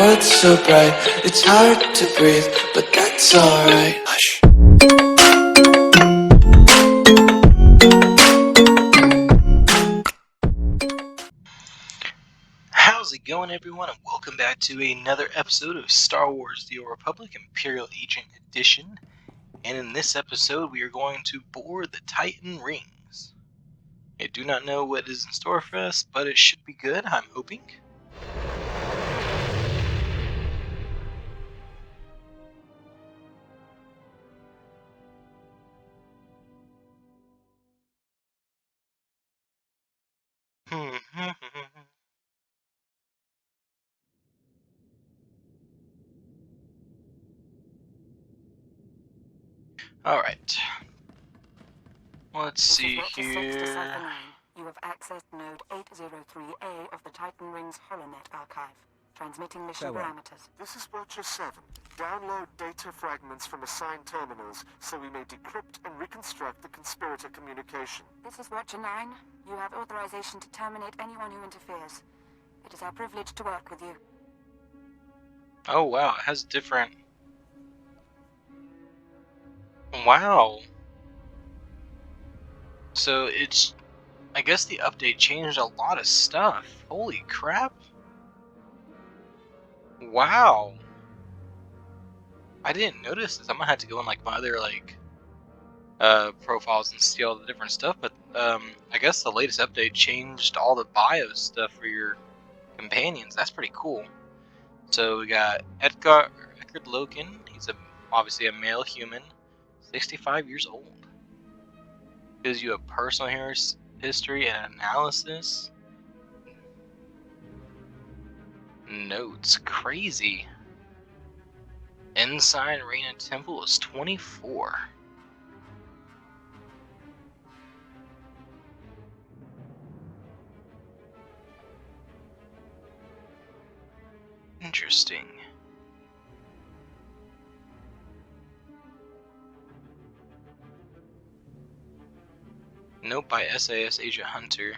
world's so bright, it's hard to breathe, but that's alright. Hush. How's it going, everyone, and welcome back to another episode of Star Wars The Old Republic Imperial Agent Edition. And in this episode, we are going to board the Tytun Rings. I do not know what is in store for us, but it should be good, I'm hoping. Alright. Let's see here. You have accessed node 803A of the Tytun Rings HoloNet archive. Transmitting mission parameters. This is Watcher 7. Download data fragments from assigned terminals so we may decrypt and reconstruct the conspirator communication. This is Watcher 9. You have authorization to terminate anyone who interferes. It is our privilege to work with you. Oh wow, it has different... Wow. So it's... I guess the update changed a lot of stuff. Holy crap. Wow. I didn't notice this. I'm gonna have to go in like my other profiles and see all the different stuff, but I guess the latest update changed all the bio stuff for your companions. That's pretty cool. So we got Eckard Loken. He's obviously a male human, 65 years old. Gives you a personal history and analysis. Notes. Crazy. Ensign Reina Temple is 24. Interesting. Note by SAS Agent Hunter.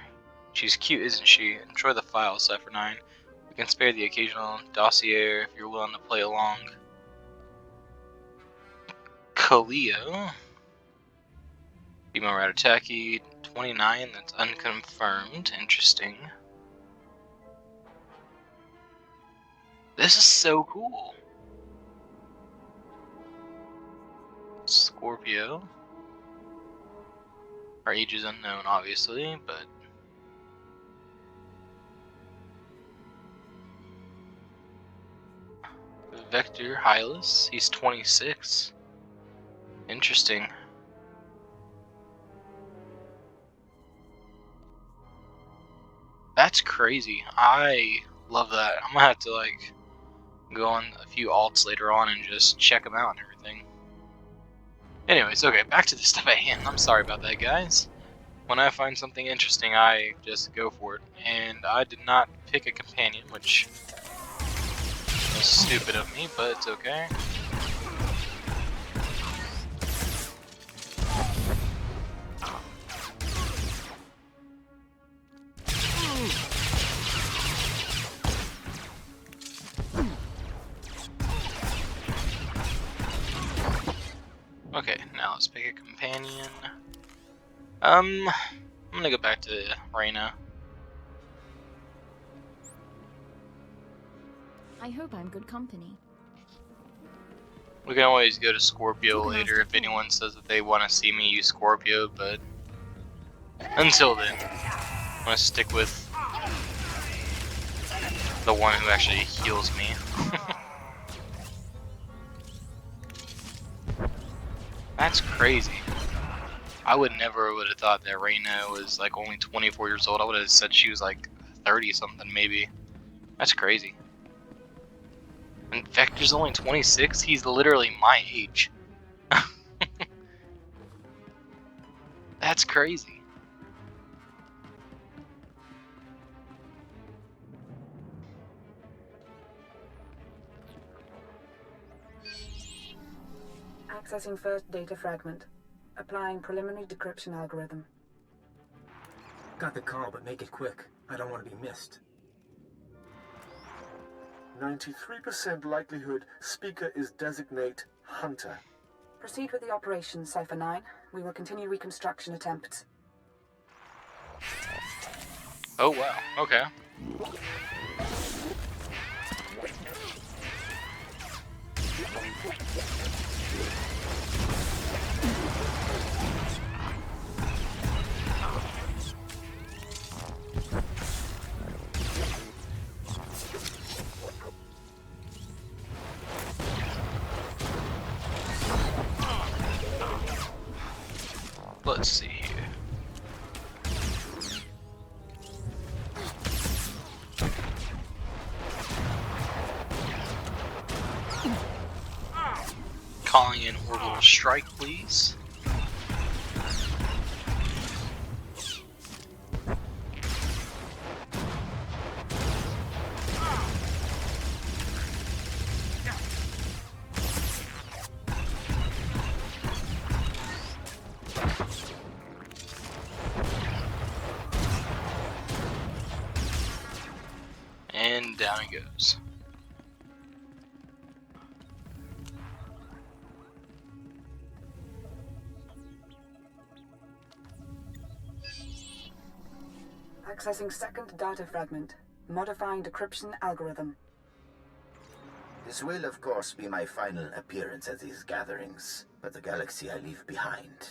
She's cute, isn't she? Enjoy the file, Cypher 9. We can spare the occasional dossier if you're willing to play along. Kaleo. Female Ratataki, 29, that's unconfirmed. Interesting. This is so cool. Scorpio. Our age is unknown, obviously, but... Vector Hylas, he's 26. Interesting. That's crazy. I love that. I'm gonna have to go on a few alts later on and just check them out and everything. Anyways, okay, back to the stuff at hand. I'm sorry about that, guys. When I find something interesting, I just go for it. And I did not pick a companion, which was stupid of me, but it's okay. Okay, now let's pick a companion. I'm gonna go back to Reina. I hope I'm good company. We can always go to Scorpio later if anyone says that they want to see me use Scorpio, but until then, I'm gonna stick with the one who actually heals me. That's crazy. I would never would have thought that Reina was only 24 years old. I would have said she was 30 something maybe. That's crazy. And Vector's only 26? He's literally my age. That's crazy. Accessing first data fragment. Applying preliminary decryption algorithm. Got the call, but make it quick. I don't want to be missed. 93% likelihood speaker is designate Hunter. Proceed with the operation, Cypher 9. We will continue reconstruction attempts. Oh wow, okay. Let's see here. Calling in orbital strike, please. And down it goes. Accessing second data fragment. Modifying decryption algorithm. This will, of course, be my final appearance at these gatherings, but the galaxy I leave behind.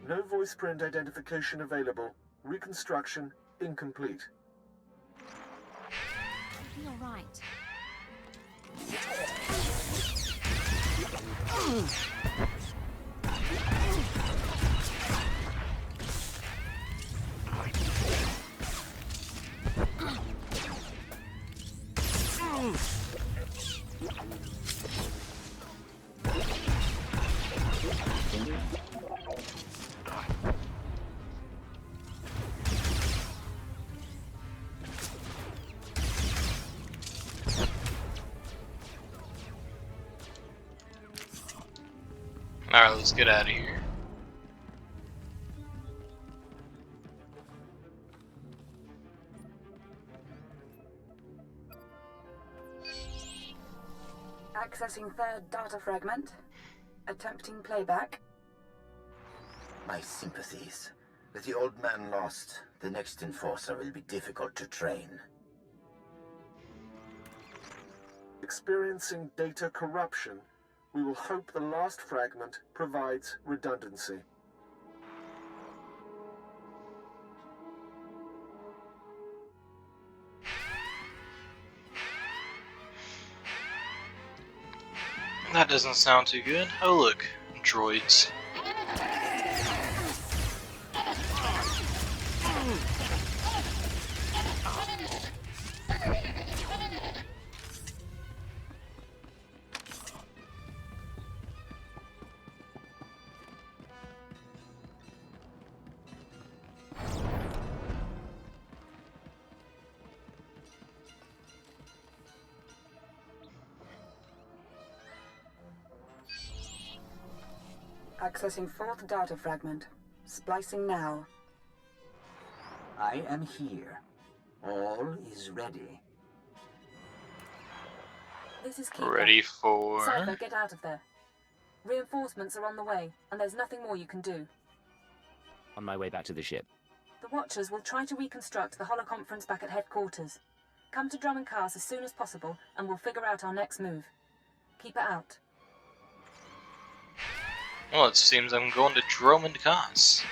No voice print identification available. Reconstruction incomplete. You're right. Alright, let's get out of here. Accessing third data fragment. Attempting playback. My sympathies. With the old man lost, the next enforcer will be difficult to train. Experiencing data corruption. We will hope the last fragment provides redundancy. That doesn't sound too good. Oh look, droids. Accessing fourth data fragment. Splicing now. I am here. All is ready. This is Keeper. Ready for... Cypher, get out of there. Reinforcements are on the way, and there's nothing more you can do. On my way back to the ship. The Watchers will try to reconstruct the holoconference back at headquarters. Come to Drum and Cars as soon as possible, and we'll figure out our next move. Keep it out. Well, it seems I'm going to Drummond Cos.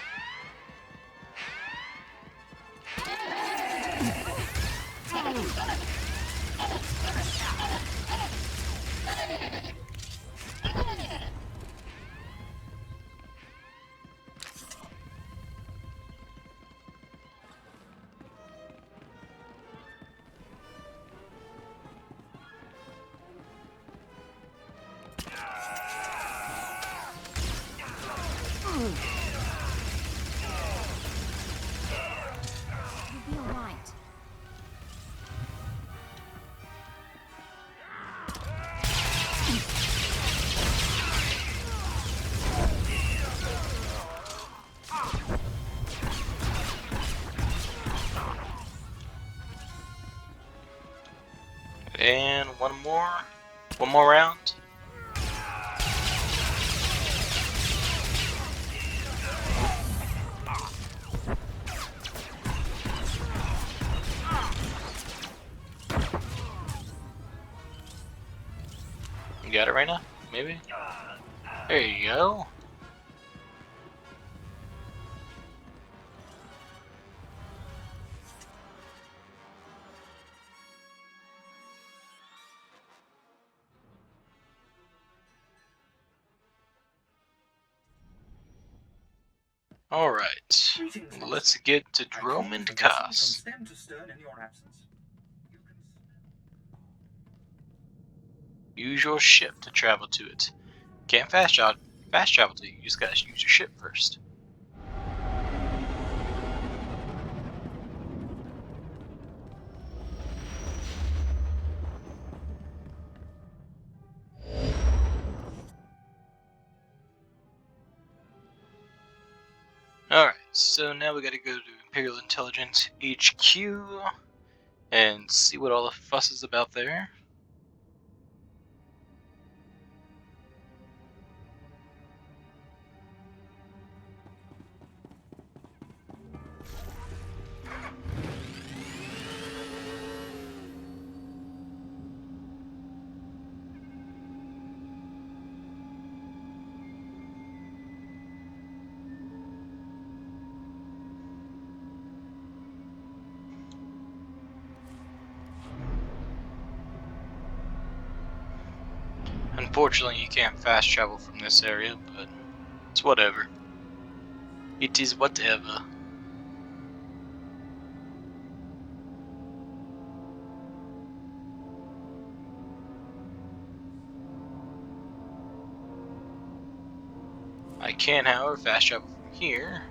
You'll be alright. And one more round. You got it right now? Maybe? There you go. Alright. Let's get to Drummond Cass. Use your ship to travel to it. Can't fast travel to it, you just gotta use your ship first. Alright, so now we gotta go to Imperial Intelligence HQ and see what all the fuss is about there. Unfortunately, you can't fast travel from this area, but it's whatever. It is whatever. I can, however, fast travel from here.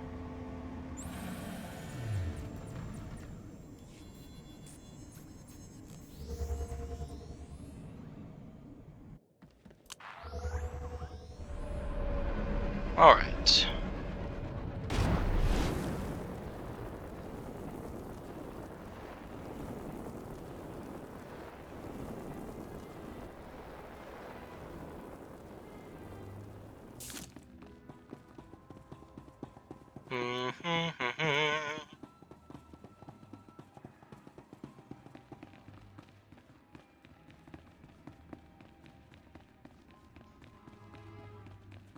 Alright.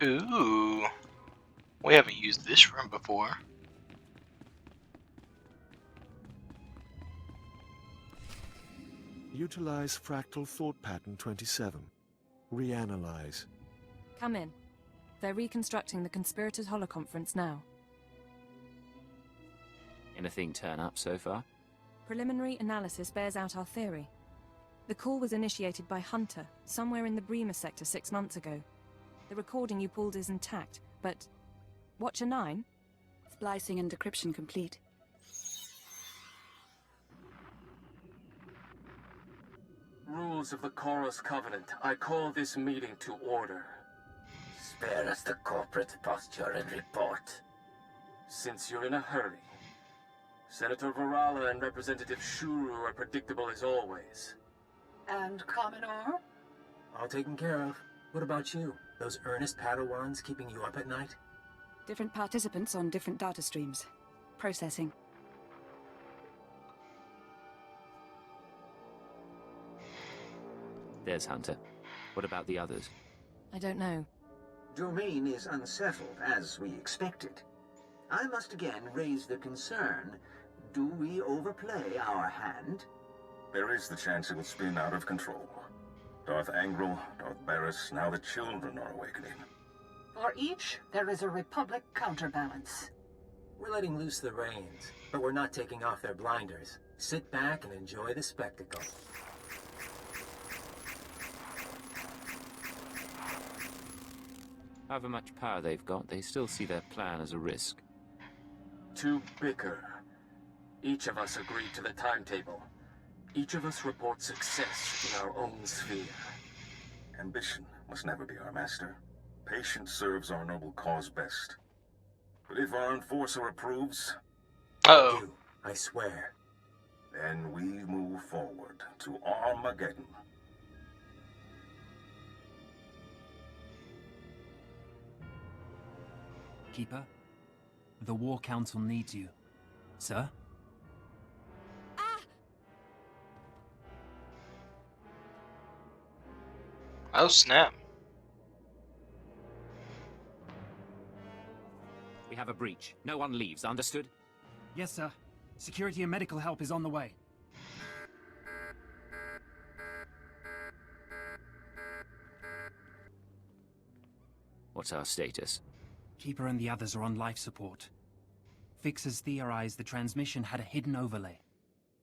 Ooh. We haven't used this room before. Utilize fractal thought pattern 27. Reanalyze. Come in. They're reconstructing the conspirators' holoconference now. Anything turn up so far? Preliminary analysis bears out our theory. The call was initiated by Hunter, somewhere in the Bremer sector 6 months ago. The recording you pulled is intact, but... Watcher 9? Splicing and decryption complete. Rules of the Chorus Covenant, I call this meeting to order. Spare us the corporate posture and report. Since you're in a hurry, Senator Varala and Representative Shuru are predictable as always. And Commodore? All taken care of. What about you? Those earnest Padawans keeping you up at night? Different participants on different data streams. Processing. There's Hunter. What about the others? I don't know. Domain is unsettled, as we expected. I must again raise the concern. Do we overplay our hand? There is the chance it will spin out of control. Darth Angral, Darth Barris, now the children are awakening. For each, there is a Republic counterbalance. We're letting loose the reins, but we're not taking off their blinders. Sit back and enjoy the spectacle. However much power they've got, they still see their plan as a risk. To bicker. Each of us agreed to the timetable. Each of us reports success in our own sphere. Ambition must never be our master. Patience serves our noble cause best. But if our enforcer approves... Uh-oh. I swear. Then we move forward to Armageddon. Keeper, the War Council needs you. Sir? Oh snap. We have a breach. No one leaves, understood? Yes, sir. Security and medical help is on the way. What's our status? Keeper and the others are on life support. Fixers theorize the transmission had a hidden overlay.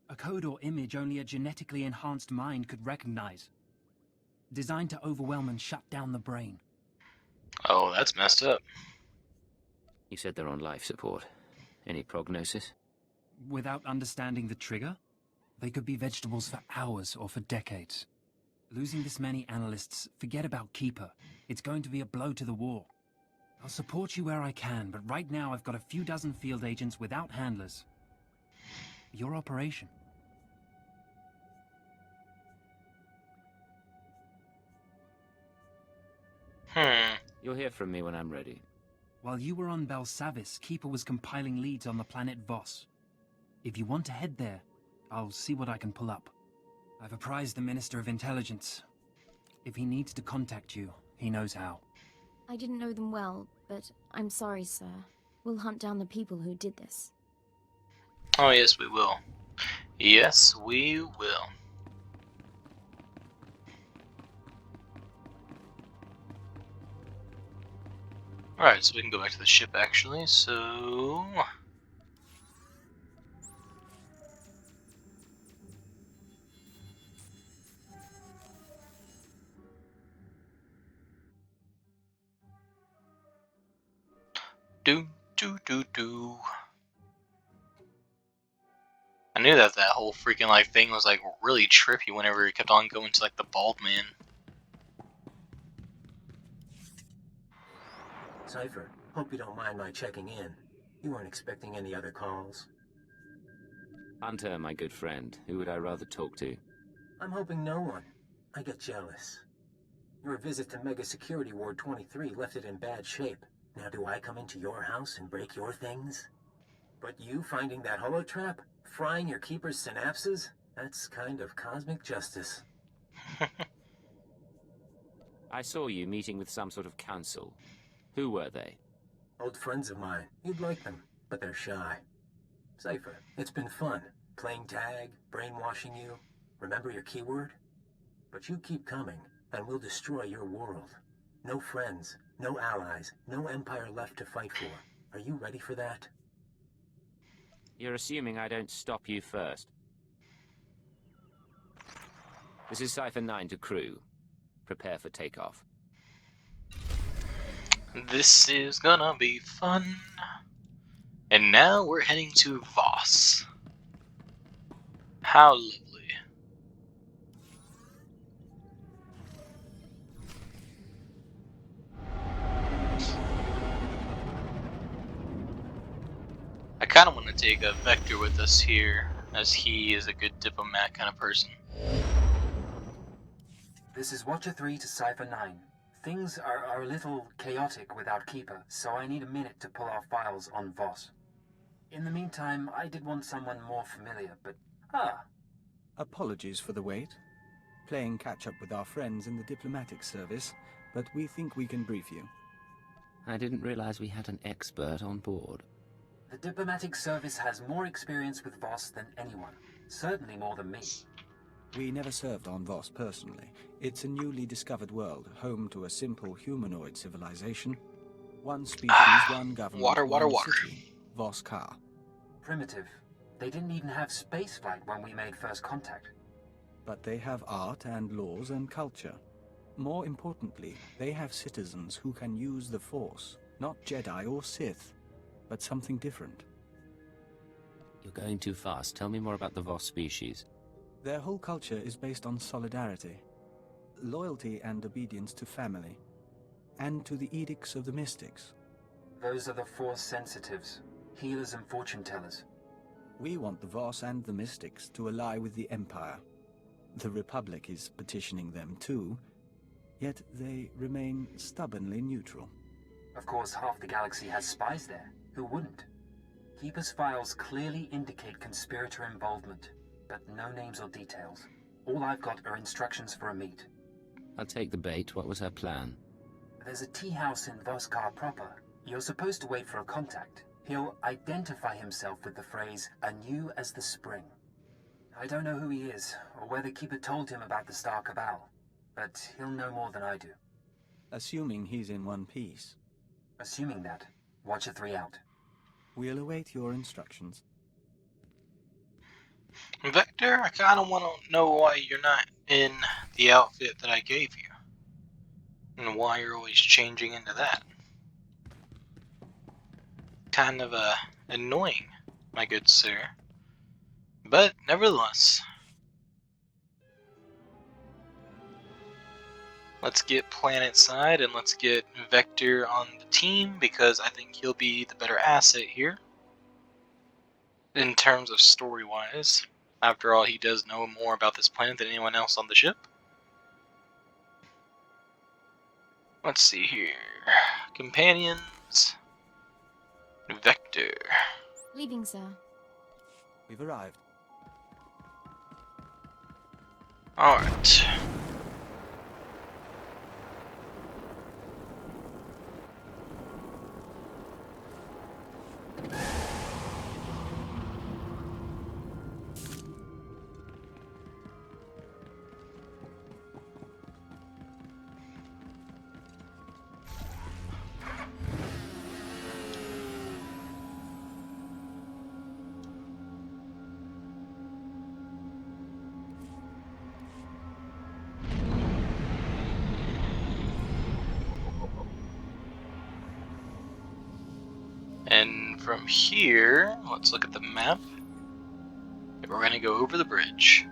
A code or image only a genetically enhanced mind could recognize. Designed to overwhelm and shut down the brain. Oh, that's messed up. You said they're on life support. Any prognosis? Without understanding the trigger, they could be vegetables for hours or for decades. Losing this many analysts, forget about Keeper. It's going to be a blow to the war. I'll support you where I can, but right now I've got a few dozen field agents without handlers. Your operation. You'll hear from me when I'm ready. While you were on Belsavis, Keeper was compiling leads on the planet Voss. If you want to head there, I'll see what I can pull up. I've apprised the Minister of Intelligence. If he needs to contact you, he knows how. I didn't know them well, but I'm sorry, sir. We'll hunt down the people who did this. Oh yes, we will. Yes, we will. Alright, so we can go back to the ship actually, so... Do. I knew that whole freaking like thing was like really trippy whenever it kept on going to like the bald man. Cypher, hope you don't mind my checking in. You weren't expecting any other calls? Hunter, my good friend. Who would I rather talk to? I'm hoping no one. I get jealous. Your visit to Mega Security Ward 23 left it in bad shape. Now do I come into your house and break your things? But you finding that holotrap? Frying your keeper's synapses? That's kind of cosmic justice. I saw you meeting with some sort of council. Who were they? Old friends of mine. You'd like them, but they're shy. Cypher, it's been fun. Playing tag, brainwashing you. Remember your keyword? But you keep coming, and we'll destroy your world. No friends, no allies, no empire left to fight for. Are you ready for that? You're assuming I don't stop you first. This is Cypher 9 to crew. Prepare for takeoff. This is gonna be fun. And now we're heading to Voss. How lovely. I kind of want to take a Vector with us here, as he is a good diplomat kind of person. This is Watcher 3 to Cypher 9. Things are a little chaotic without Keeper, so I need a minute to pull our files on Voss. In the meantime, I did want someone more familiar, but... Apologies for the wait. Playing catch-up with our friends in the diplomatic service, but we think we can brief you. I didn't realize we had an expert on board. The diplomatic service has more experience with Voss than anyone. Certainly more than me. We never served on Voss personally. It's a newly discovered world, home to a simple humanoid civilization. One species, one government, one city. Voss Ka. Primitive. They didn't even have spaceflight when we made first contact. But they have art and laws and culture. More importantly, they have citizens who can use the Force. Not Jedi or Sith, but something different. You're going too fast. Tell me more about the Voss species. Their whole culture is based on solidarity, loyalty and obedience to family, and to the edicts of the mystics. Those are the Force sensitives, healers and fortune tellers. We want the Voss and the mystics to ally with the Empire. The Republic is petitioning them too, yet they remain stubbornly neutral. Of course, half the galaxy has spies there. Who wouldn't? Keeper's files clearly indicate conspirator involvement, but no names or details. All I've got are instructions for a meet. I'll take the bait. What was her plan? There's a tea house in Voskar proper. You're supposed to wait for a contact. He'll identify himself with the phrase, "anew as the spring." I don't know who he is, or whether Keeper told him about the Star Cabal, but he'll know more than I do. Assuming he's in one piece. Assuming that, Watcher 3 out. We'll await your instructions. Vector, I kind of want to know why you're not in the outfit that I gave you. And why you're always changing into that. Kind of annoying, my good sir. But, nevertheless. Let's get Planet Side and let's get Vector on the team because I think he'll be the better asset here. In terms of story-wise. After all, he does know more about this planet than anyone else on the ship. Let's see here. Companions. Vector. Leaving, sir. We've arrived. Alright. And from here, let's look at the map. We're going to go over the bridge.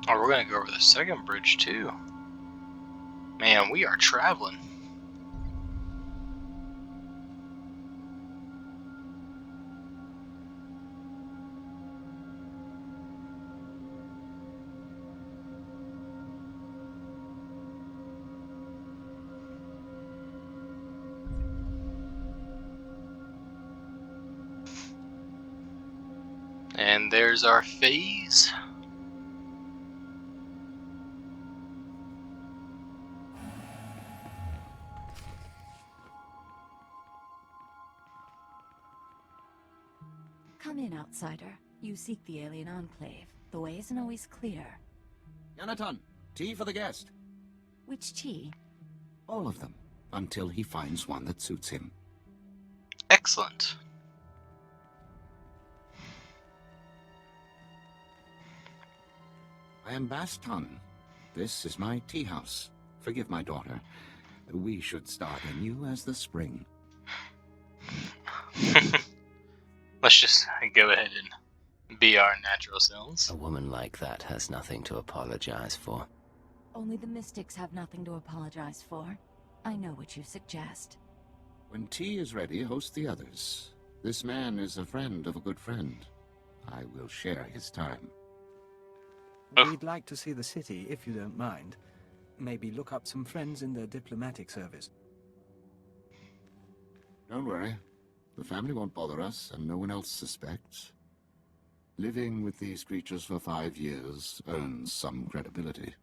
Oh, we're going to go over the second bridge too. Man, we are traveling. And there's our phase. Come in, outsider. You seek the alien enclave. The way isn't always clear. Yanaton, tea for the guest. Which tea? All of them, until he finds one that suits him. Excellent. I am Baston. This is my tea house. Forgive my daughter. We should start anew as the spring. Let's just go ahead and be our natural selves. A woman like that has nothing to apologize for. Only the mystics have nothing to apologize for. I know what you suggest. When tea is ready, host the others. This man is a friend of a good friend. I will share his time. We'd like to see the city, if you don't mind. Maybe look up some friends in the diplomatic service. Don't worry. The family won't bother us, and no one else suspects. Living with these creatures for 5 years earns some credibility.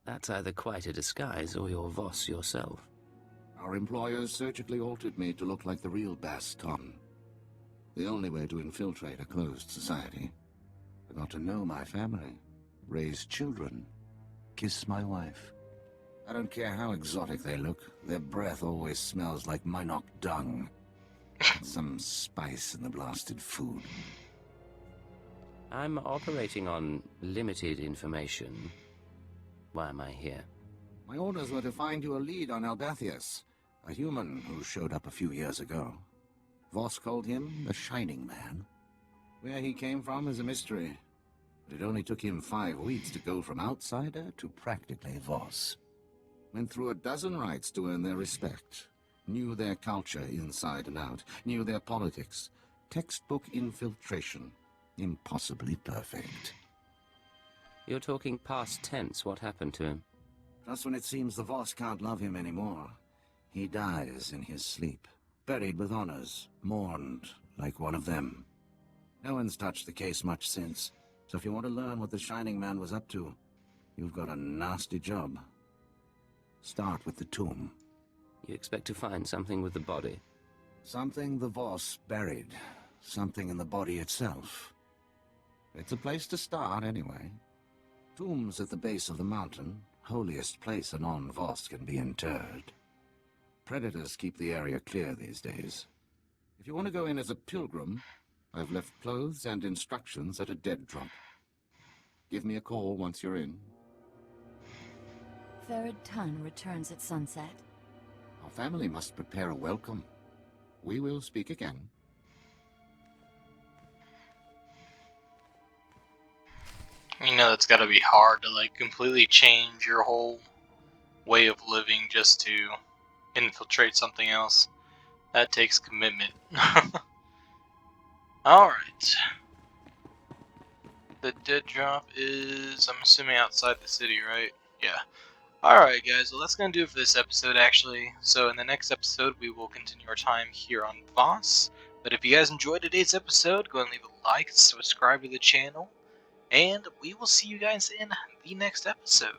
That's either quite a disguise or you're Voss yourself. Our employers surgically altered me to look like the real Baston. The only way to infiltrate a closed society. I got to know my family, raise children, kiss my wife. I don't care how exotic they look, their breath always smells like Minok dung. Some spice in the blasted food. I'm operating on limited information. Why am I here? My orders were to find you a lead on Albathius, a human who showed up a few years ago. Voss called him the Shining Man. Where he came from is a mystery, but it only took him 5 weeks to go from outsider to practically Voss. Went through a dozen rites to earn their respect. Knew their culture inside and out. Knew their politics. Textbook infiltration. Impossibly perfect. You're talking past tense. What happened to him? Just when it seems the Voss can't love him anymore, he dies in his sleep. Buried with honors. Mourned like one of them. No one's touched the case much since, so if you want to learn what the Shining Man was up to, you've got a nasty job. Start with the tomb. You expect to find something with the body? Something the Voss buried. Something in the body itself. It's a place to start, anyway. Tomb's at the base of the mountain, holiest place a non-Voss can be interred. Predators keep the area clear these days. If you want to go in as a pilgrim, I've left clothes and instructions at a dead drop. Give me a call once you're in. Tytun returns at sunset. Our family must prepare a welcome. We will speak again. You know, it's gotta be hard to, like, completely change your whole way of living just to infiltrate something else. That takes commitment. Alright. The dead drop is, I'm assuming, outside the city, right? Yeah. Alright guys, well that's going to do it for this episode actually. So in the next episode we will continue our time here on Voss. But if you guys enjoyed today's episode, go and leave a like, subscribe to the channel, and we will see you guys in the next episode.